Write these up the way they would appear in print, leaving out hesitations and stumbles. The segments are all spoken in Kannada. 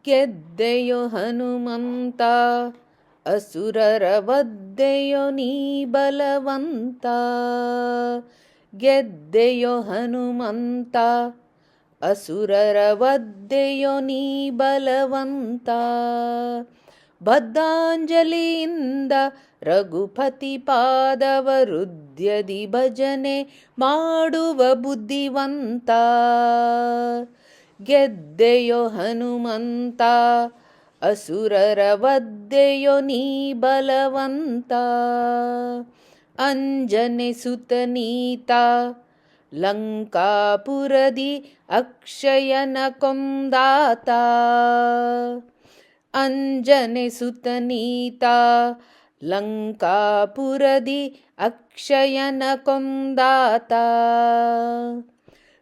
ಗೆದ್ದೆಯೋ ಹನುಮಂತ ಅಸುರರ ವದ್ದೆಯೋ ನೀ ಬಲವಂತ. ಗೆದ್ದೆಯೋ ಹನುಮಂತ ಅಸುರರ ವದ್ದೆಯೋ ನೀ ಬಲವಂತ. ಬದ್ಧಾಂಜಲಿಯಿಂದ ರಘುಪತಿ ಪಾದವ ಹೃದಯದಿ ಭಜನೆ ಮಾಡುವ ಬುದ್ಧಿವಂತ. ಗೆದ್ದೆಯೋ ಹನುಮಂತ ಅಸುರರ ವದ್ದೆಯೋ ನೀ ಬಲವಂತ. ಅಂಜನೆ ಸುತನೀತ ಲಂಕಾಪುರದಿ ಅಕ್ಷಯನ ಕೊಂದಾತ. ಅಂಜನೆ ಸುತನೀತ ಲಂಕಾಪುರದಿ ಅಕ್ಷಯನ ಕೊಂದಾತ.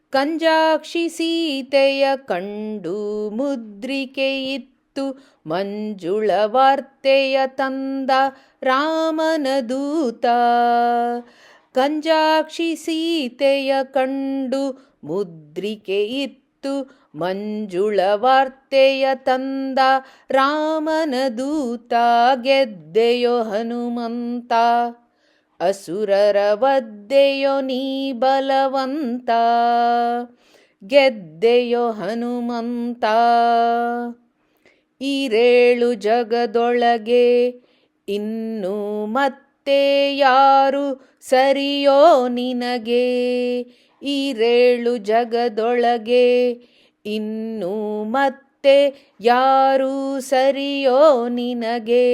ಕಂಜಾಕ್ಷಿ ಸೀತೆಯ ಕಂಡು ಮುದ್ರಿಕೆ ಇತ್ತು ಮಂಜುಳ ವಾರ್ತೆಯ ತಂದ ರಾಮನ ದೂತ. ಕಂಜಾಕ್ಷಿ ಸೀತೆಯ ಕಂಡು ಮುದ್ರಿಕೆ ಇತ್ತು ಮಂಜುಳ ವಾರ್ತೆಯ ತಂದ ರಾಮನ ದೂತ. ಗೆದ್ದೆಯೋ ಹನುಮಂತ ಅಸುರರ ವದ್ದೆಯೋ ನೀ ಬಲವಂತ. ಗೆದ್ದೆಯೋ ಹನುಮಂತ ಈರೇಳು ಜಗದೊಳಗೆ ಇನ್ನು ಮತ್ತೆ ಯಾರು ಸರಿಯೋ ನಿನಗೆ. ಈರೇಳು ಜಗದೊಳಗೆ ಇನ್ನು ಮತ್ತೆ ಯಾರು ಸರಿಯೋ ನಿನಗೆ.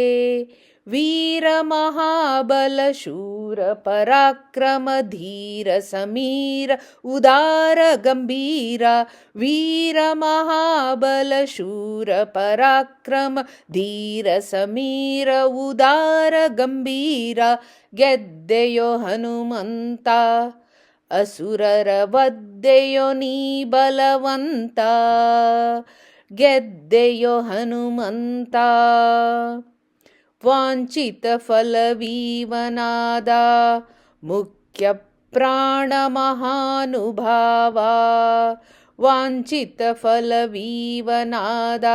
ವೀರ ಮಹಾಬಲ ಶೂರ ಪರಾಕ್ರಮ ಧೀರ ಸಮೀರ ಉದಾರ ಗಂಭೀರ. ವೀರ ಮಹಾಬಲ ಶೂರ ಪರಾಕ್ರಮ ಧೀರ ಸಮೀರ ಉದಾರ ಗಂಭೀರ. ಗೆದ್ದೆಯೋ ಹನುಮಂತ ಅಸುರರ ವದ್ದೆಯೋ ನೀ ಬಲವಂತ. ಗೆದ್ದೆಯೋ ಹನುಮಂತ ವಾಂಛಿತ ಫಲವೀವನಾದ ಮುಖ್ಯ ಪ್ರಾಣ ಮಹಾನುಭಾವ. ವಾಂಛಿತ ಫಲವೀವನಾದ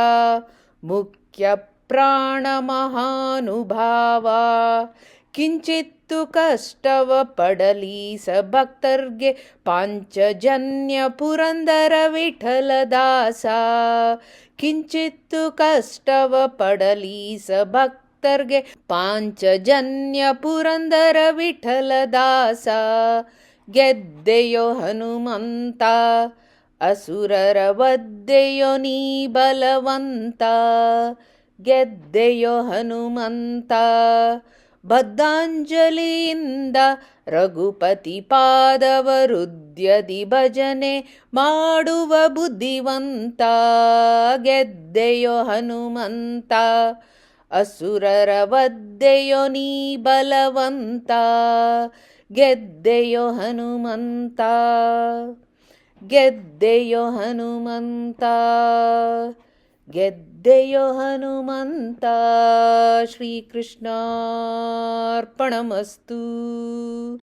ಮುಖ್ಯ ಪ್ರಾಣ ಮಹಾನುಭಾವ. ಕಿಂಚಿತ್ತು ಕಷ್ಟವ ಪಡಲೀಸ ಭಕ್ತರ್ಗೆ ಪಾಂಚಜನ್ಯ ಪುರಂದರ ವಿಠಲದಾಸ. ಕಿಂಚಿತ್ತು ಕಷ್ಟವ ಪಡಲೀಸ ಭಕ್ತರ್ಗೆ ಪಾಂಚಜನ್ಯ ಪುರಂದರ ವಿಠಲದಾಸ. ಗೆದ್ದೆಯೋ ಹನುಮಂತ ಅಸುರರ ವದ್ದೆಯೋ ನೀ ಬಲವಂತ. ಗೆದ್ದೆಯೋ ಹನುಮಂತ ಬದ್ಧಾಂಜಲಿಯಿಂದ ರಘುಪತಿ ಪಾದವ ಹೃದಯದಿ ಭಜನೆ ಮಾಡುವ ಬುದ್ಧಿವಂತ. ಗೆದ್ದೆಯೋ ಹನುಮಂತ ಅಸುರರ ವದ್ದೆಯೋ ನೀ ಬಲವಂತ. ಗೆದ್ದೆಯೋ ಹನುಮಂತ ಗೆದ್ದೆಯೋ ಹನುಮಂತ ಗೆದ್ದೆಯೋ ಹನುಮಂತ. ಶ್ರೀಕೃಷ್ಣಾರ್ಪಣಮಸ್ತು.